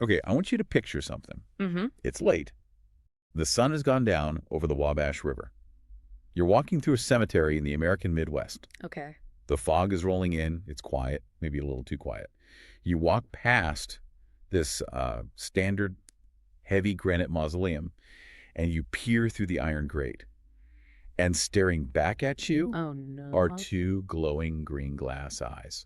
Okay, I want you to picture something. Mm-hmm. It's late. The sun has gone down over the Wabash River. You're walking through a cemetery in the American Midwest. Okay. The fog is rolling in. It's quiet, maybe a little too quiet. You walk past this standard heavy granite mausoleum, and you peer through the iron grate. And staring back at you Oh, are no. two glowing green glass eyes.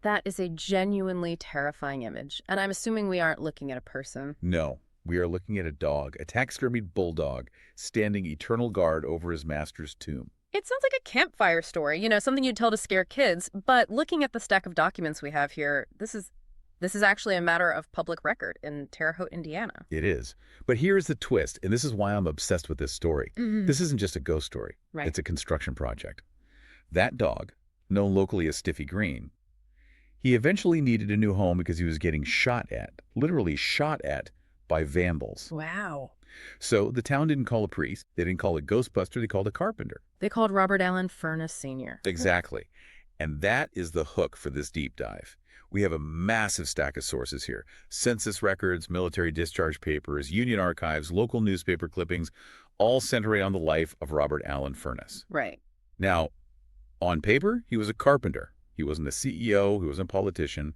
That is a genuinely terrifying image, and I'm assuming we aren't looking at a person. No, we are looking at a dog, a taxidermied bulldog, standing eternal guard over his master's tomb. It sounds like a campfire story, something you'd tell to scare kids, but looking at the stack of documents we have here, this is actually a matter of public record in Terre Haute, Indiana. It is. But here's the twist, and this is why I'm obsessed with this story. Mhm. This isn't just a ghost story. Right. It's a construction project. That dog, known locally as Stiffy Green, he eventually needed a new home because he was getting shot at, literally shot at, by vandals. Wow. So the town didn't call a priest. They didn't call a ghostbuster. They called a carpenter. They called Robert Allen Furnas Sr. Exactly. And that is the hook for this deep dive. We have a massive stack of sources here. Census records, military discharge papers, union archives, local newspaper clippings, all centering on the life of Robert Allen Furnas. Right. Now, on paper, he was a carpenter. He wasn't a CEO. He wasn't a politician.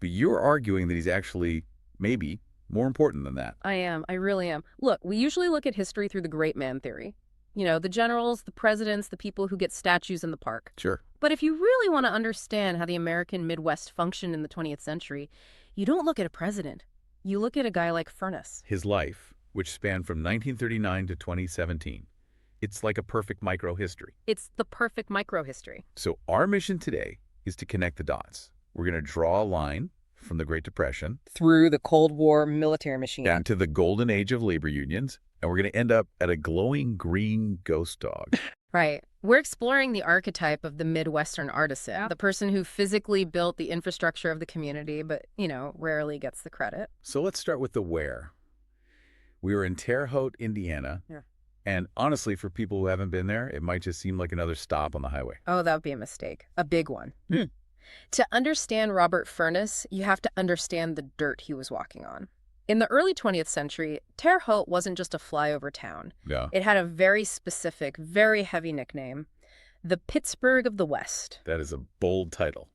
But you're arguing that he's actually, maybe, more important than that. I am. I really am. Look, we usually look at history through the great man theory. The generals, the presidents, the people who get statues in the park. Sure. But if you really want to understand how the American Midwest functioned in the 20th century, you don't look at a president. You look at a guy like Furnas. His life, which spanned from 1939 to 2017, it's like a perfect microhistory. It's the perfect microhistory. So our mission today is to connect the dots. We're going to draw a line from the Great Depression Through the Cold War military machine. into the golden age of labor unions, and we're going to end up at a glowing green ghost dog. Right. We're exploring the archetype of the Midwestern artisan, the person who physically built the infrastructure of the community, but, rarely gets the credit. So let's start with the where. We were in Terre Haute, Indiana. Yeah. And honestly, for people who haven't been there, it might just seem like another stop on the highway. Oh, that would be a mistake. A big one. Hmm. To understand Robert Furnas, you have to understand the dirt he was walking on. In the early 20th century, Terre Haute wasn't just a flyover town. Yeah. It had a very specific, very heavy nickname, the Pittsburgh of the West. That is a bold title.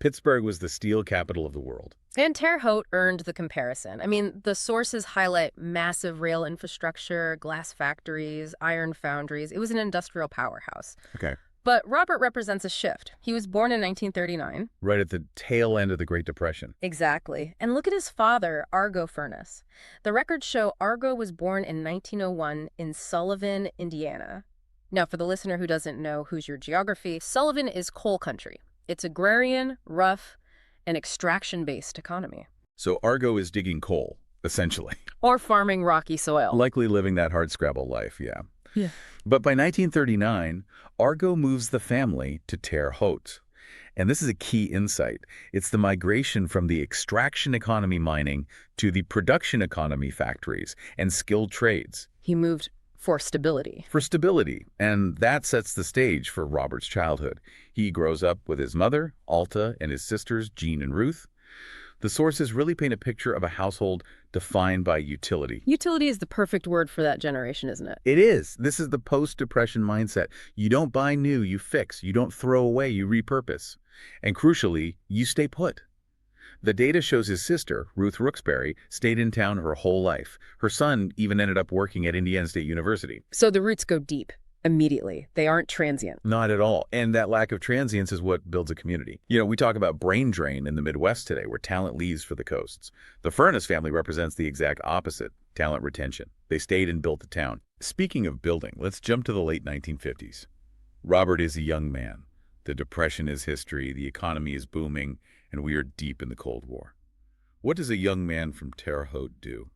Pittsburgh was the steel capital of the world. And Terre Haute earned the comparison. I mean, the sources highlight massive rail infrastructure, glass factories, iron foundries. It was an industrial powerhouse. Okay. But Robert represents a shift. He was born in 1939. Right at the tail end of the Great Depression. Exactly. And look at his father, Argo Furnas. The records show Argo was born in 1901 in Sullivan, Indiana. Now, for the listener who doesn't know who's your geography, Sullivan is coal country. It's agrarian, rough, and extraction-based economy. So Argo is digging coal, essentially. Or farming rocky soil. Likely living that hardscrabble life, yeah. Yeah. But by 1939, Argo moves the family to Terre Haute. And this is a key insight. It's the migration from the extraction economy mining to the production economy factories and skilled trades. He moved for stability. For stability, and that sets the stage for Robert's childhood. He grows up with his mother, Alta, and his sisters, Jean and Ruth. The sources really paint a picture of a household defined by utility. Utility is the perfect word for that generation, isn't it? It is. This is the post-depression mindset. You don't buy new, you fix. You don't throw away, you repurpose. And crucially, you stay put. The data shows his sister, Ruth Rooksbury, stayed in town her whole life. Her son even ended up working at Indiana State University. So the roots go deep. Immediately. They aren't transient. Not at all. And that lack of transience is what builds a community. We talk about brain drain in the Midwest today, where talent leaves for the coasts. The Furnas family represents the exact opposite, talent retention. They stayed and built the town. Speaking of building, let's jump to the late 1950s. Robert is a young man. The Depression is history, the economy is booming, and we are deep in the Cold War. What does a young man from Terre Haute do?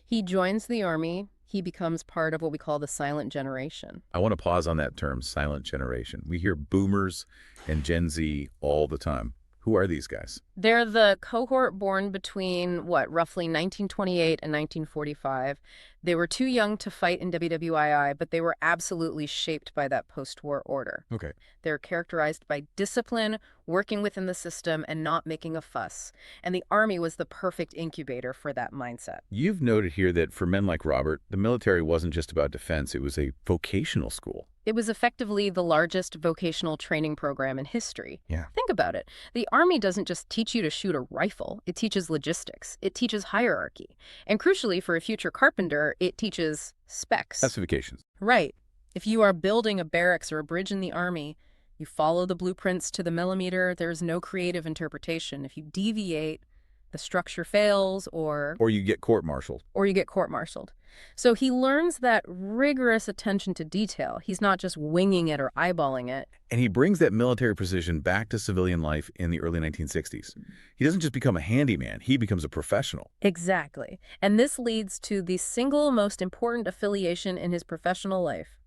He joins the army. He becomes part of what we call the silent generation. I want to pause on that term, silent generation. We hear boomers and Gen Z all the time. Who are these guys? They're the cohort born between, roughly 1928 and 1945. They were too young to fight in WWII, but they were absolutely shaped by that post-war order. Okay. They're characterized by discipline, working within the system, and not making a fuss. And the Army was the perfect incubator for that mindset. You've noted here that for men like Robert, the military wasn't just about defense, it was a vocational school. It was effectively the largest vocational training program in history. Yeah. Think about it. The Army doesn't just teach you to shoot a rifle. It teaches logistics. It teaches hierarchy. And crucially, for a future carpenter, it teaches specs. Specifications. Right. If you are building a barracks or a bridge in the Army, you follow the blueprints to the millimeter. There's no creative interpretation. If you deviate, the structure fails Or you get court-martialed. or you get court-martialed. So he learns that rigorous attention to detail. He's not just winging it or eyeballing it. And he brings that military precision back to civilian life in the early 1960s. He doesn't just become a handyman, he becomes a professional. Exactly. And this leads to the single most important affiliation in his professional life,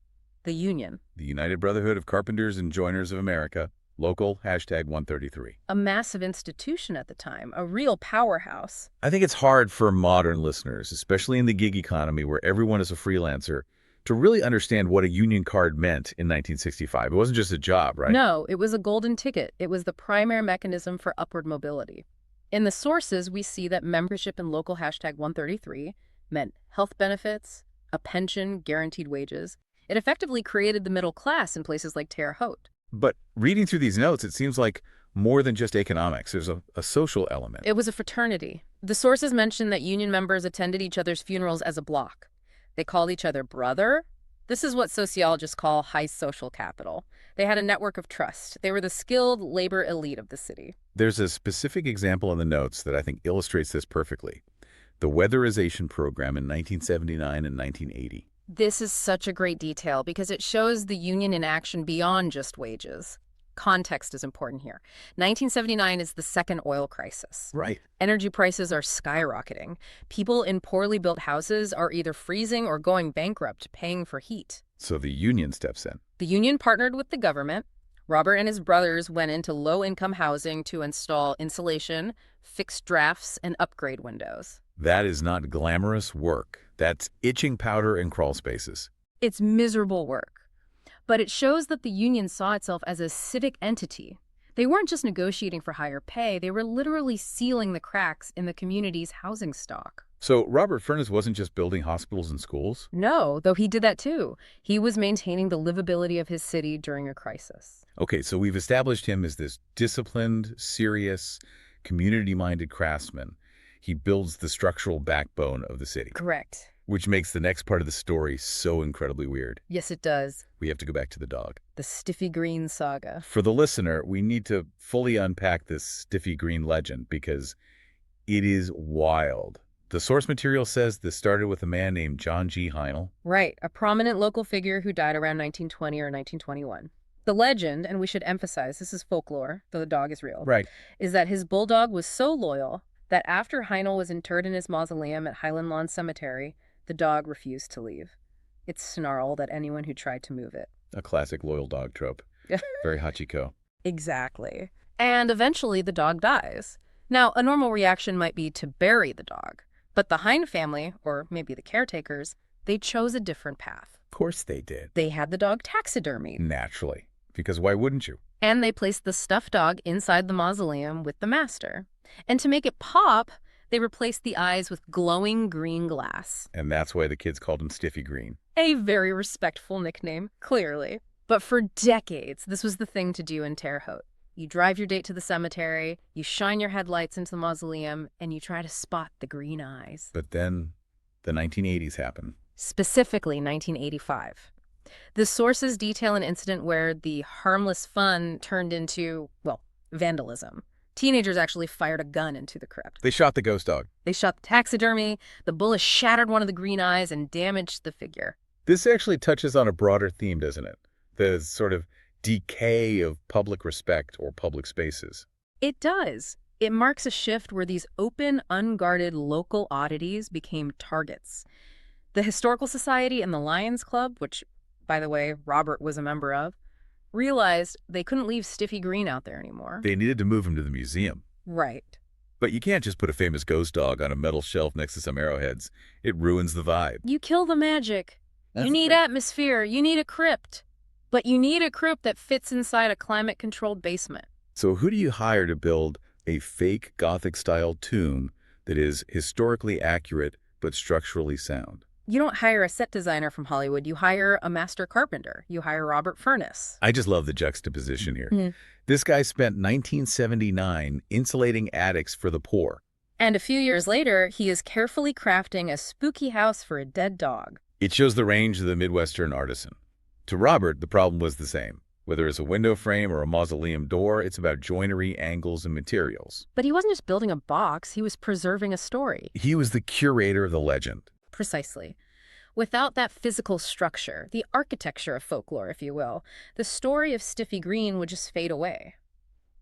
the Union. The United Brotherhood of Carpenters and Joiners of America, local, #133. A massive institution at the time, a real powerhouse. I think it's hard for modern listeners, especially in the gig economy where everyone is a freelancer, to really understand what a union card meant in 1965. It wasn't just a job, right? No, it was a golden ticket. It was the primary mechanism for upward mobility. In the sources, we see that membership in local #133 meant health benefits, a pension, guaranteed wages. It effectively created the middle class in places like Terre Haute. But reading through these notes, it seems like more than just economics. There's a social element. It was a fraternity. The sources mention that union members attended each other's funerals as a block. They called each other brother. This is what sociologists call high social capital. They had a network of trust. They were the skilled labor elite of the city. There's a specific example in the notes that I think illustrates this perfectly. The weatherization program in 1979 and 1980. This is such a great detail because it shows the union in action beyond just wages. Context is important here. 1979 is the second oil crisis. Right. Energy prices are skyrocketing. People in poorly built houses are either freezing or going bankrupt, paying for heat. So the union steps in. The union partnered with the government. Robert and his brothers went into low-income housing to install insulation, fix drafts, and upgrade windows. That is not glamorous work. That's itching powder and crawl spaces. It's miserable work. But it shows that the union saw itself as a civic entity. They weren't just negotiating for higher pay, they were literally sealing the cracks in the community's housing stock. So Robert Furnas wasn't just building hospitals and schools? No, though he did that too. He was maintaining the livability of his city during a crisis. Okay, so we've established him as this disciplined, serious, community-minded craftsman. He builds the structural backbone of the city. Correct. Which makes the next part of the story so incredibly weird. Yes, it does. We have to go back to the dog. The Stiffy Green saga. For the listener, we need to fully unpack this Stiffy Green legend because it is wild. The source material says this started with a man named John G. Heinel. Right, a prominent local figure who died around 1920 or 1921. The legend, and we should emphasize this is folklore, though the dog is real, Right. is that his bulldog was so loyal that after Heinel was interred in his mausoleum at Highland Lawn Cemetery, the dog refused to leave. It snarled at anyone who tried to move it. A classic loyal dog trope. Very Hachiko. Exactly. And eventually the dog dies. Now, a normal reaction might be to bury the dog, but the Hein family, or maybe the caretakers, they chose a different path. Of course they did. They had the dog taxidermied. Naturally. Because why wouldn't you? And they placed the stuffed dog inside the mausoleum with the master. And to make it pop, they replaced the eyes with glowing green glass. And that's why the kids called him Stiffy Green. A very respectful nickname, clearly. But for decades, this was the thing to do in Terre Haute. You drive your date to the cemetery, you shine your headlights into the mausoleum, and you try to spot the green eyes. But then the 1980s happened. Specifically 1985. The sources detail an incident where the harmless fun turned into, vandalism. Teenagers actually fired a gun into the crypt. They shot the ghost dog. They shot the taxidermy, the bullet shattered one of the green eyes and damaged the figure. This actually touches on a broader theme, doesn't it? The sort of decay of public respect or public spaces. It does. It marks a shift where these open, unguarded local oddities became targets. The Historical Society and the Lions Club, which, by the way, Robert was a member of, realized they couldn't leave Stiffy Green out there anymore. They needed to move him to the museum. Right. But you can't just put a famous ghost dog on a metal shelf next to some arrowheads. It ruins the vibe. You kill the magic. That's You need the thing. atmosphere. You need a crypt. But you need a crypt that fits inside a climate-controlled basement. So who do you hire to build a fake Gothic-style tomb that is historically accurate but structurally sound? You don't hire a set designer from Hollywood. You hire a master carpenter. You hire Robert Furnas. I just love the juxtaposition here. Mm. This guy spent 1979 insulating attics for the poor. And a few years later, he is carefully crafting a spooky house for a dead dog. It shows the range of the Midwestern artisan. To Robert, the problem was the same. Whether it's a window frame or a mausoleum door, it's about joinery, angles, and materials. But he wasn't just building a box, he was preserving a story. He was the curator of the legend. Precisely. Without that physical structure, the architecture of folklore, if you will, the story of Stiffy Green would just fade away.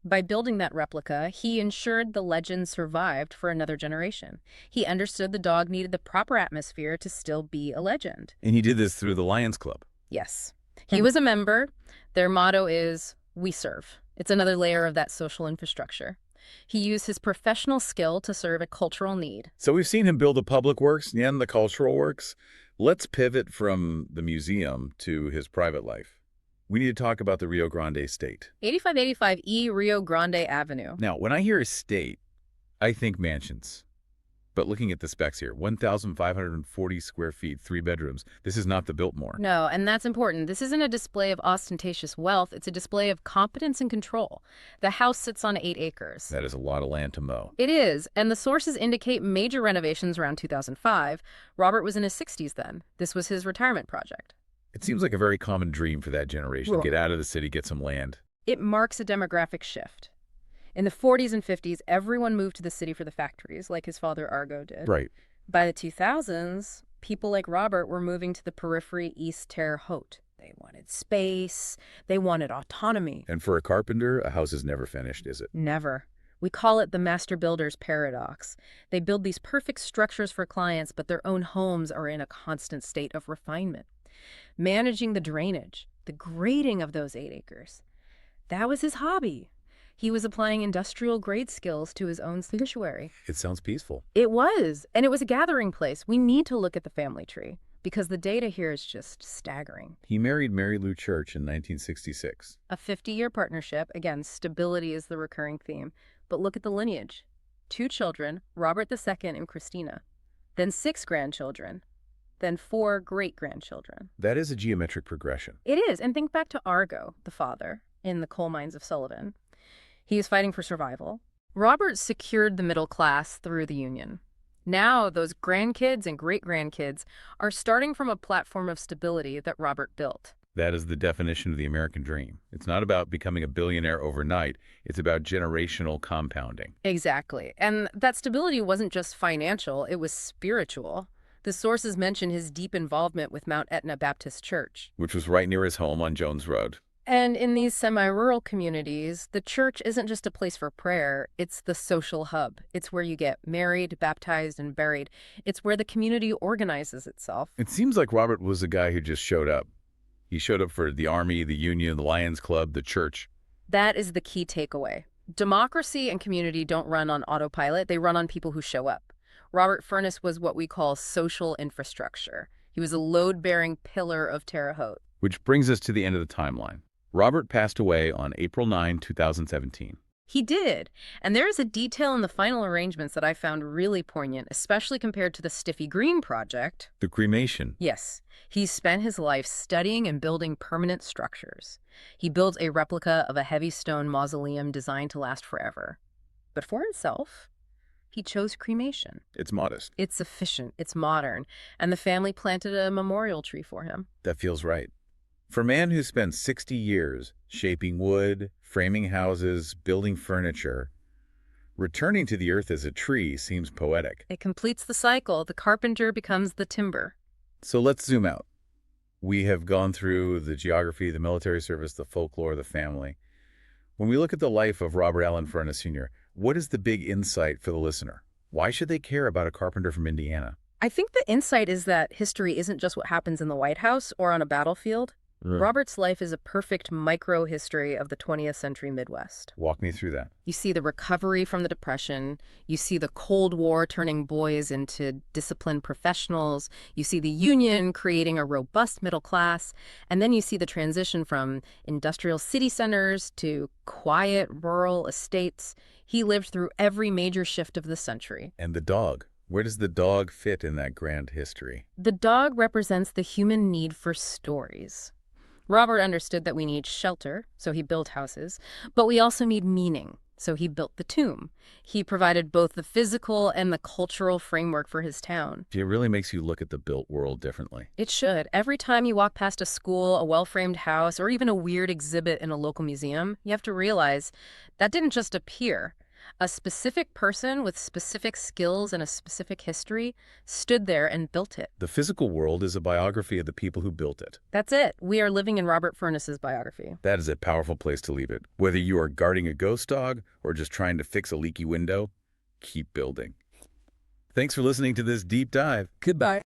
By building that replica, he ensured the legend survived for another generation. He understood the dog needed the proper atmosphere to still be a legend. And he did this through the Lions Club. Yes. He was a member. Their motto is, "We serve." It's another layer of that social infrastructure. He used his professional skill to serve a cultural need. So we've seen him build the public works and the cultural works. Let's pivot from the museum to his private life. We need to talk about the Rio Grande estate. 8585 E Rio Grande Avenue. Now, when I hear estate, I think mansions. But looking at the specs here, 1,540 square feet, 3 bedrooms. This is not the Biltmore. No, and that's important. This isn't a display of ostentatious wealth. It's a display of competence and control. The house sits on 8 acres. That is a lot of land to mow. It is, and the sources indicate major renovations around 2005. Robert was in his 60s then. This was his retirement project. It seems like a very common dream for that generation. Well- Get out of the city, get some land. It marks a demographic shift. In the 40s and 50s, everyone moved to the city for the factories, like his father Argo did. Right. By the 2000s, people like Robert were moving to the periphery East Terre Haute. They wanted space. They wanted autonomy. And for a carpenter, a house is never finished, is it? Never. We call it the master builder's paradox. They build these perfect structures for clients, but their own homes are in a constant state of refinement. Managing the drainage, the grading of those 8 acres. That was his hobby. He was applying industrial-grade skills to his own sanctuary. It sounds peaceful. It was, and it was a gathering place. We need to look at the family tree, because the data here is just staggering. He married Mary Lou Church in 1966. A 50-year partnership. Again, stability is the recurring theme. But look at the lineage. 2 children, Robert II and Christina. Then 6 grandchildren. Then 4 great-grandchildren. That is a geometric progression. It is, and think back to Argo, the father, in the coal mines of Sullivan. He is fighting for survival. Robert secured the middle class through the Union. Now, those grandkids and great-grandkids are starting from a platform of stability that Robert built. That is the definition of the American dream. It's not about becoming a billionaire overnight. It's about generational compounding. Exactly. And that stability wasn't just financial, it was spiritual. The sources mention his deep involvement with Mount Etna Baptist Church. Which was right near his home on Jones Road. And in these semi-rural communities, the church isn't just a place for prayer, it's the social hub. It's where you get married, baptized, and buried. It's where the community organizes itself. It seems like Robert was a guy who just showed up. He showed up for the Army, the Union, the Lions Club, the church. That is the key takeaway. Democracy and community don't run on autopilot, they run on people who show up. Robert Furnas was what we call social infrastructure. He was a load-bearing pillar of Terre Haute. Which brings us to the end of the timeline. Robert passed away on April 9, 2017. He did. And there is a detail in the final arrangements that I found really poignant, especially compared to the Stiffy Green project. The cremation. Yes, he spent his life studying and building permanent structures. He built a replica of a heavy stone mausoleum designed to last forever. But for himself, he chose cremation. It's modest. It's efficient, it's modern, and the family planted a memorial tree for him. That feels right. For a man who spent 60 years shaping wood, framing houses, building furniture, returning to the earth as a tree seems poetic. It completes the cycle. The carpenter becomes the timber. So let's zoom out. We have gone through the geography, the military service, the folklore, the family. When we look at the life of Robert Allen Furnas Sr., what is the big insight for the listener? Why should they care about a carpenter from Indiana? I think the insight is that history isn't just what happens in the White House or on a battlefield. Robert's life is a perfect micro-history of the 20th century Midwest. Walk me through that. You see the recovery from the Depression, you see the Cold War turning boys into disciplined professionals, you see the Union creating a robust middle class, and then you see the transition from industrial city centers to quiet rural estates. He lived through every major shift of the century. And the dog. Where does the dog fit in that grand history? The dog represents the human need for stories. Robert understood that we need shelter, so he built houses, but we also need meaning, so he built the tomb. He provided both the physical and the cultural framework for his town. It really makes you look at the built world differently. It should. Every time you walk past a school, a well-framed house, or even a weird exhibit in a local museum, you have to realize that didn't just appear. A specific person with specific skills and a specific history stood there and built it. The physical world is a biography of the people who built it. That's it. We are living in Robert Furnas's biography. That is a powerful place to leave it. Whether you are guarding a ghost dog or just trying to fix a leaky window, keep building. Thanks for listening to this deep dive. Goodbye.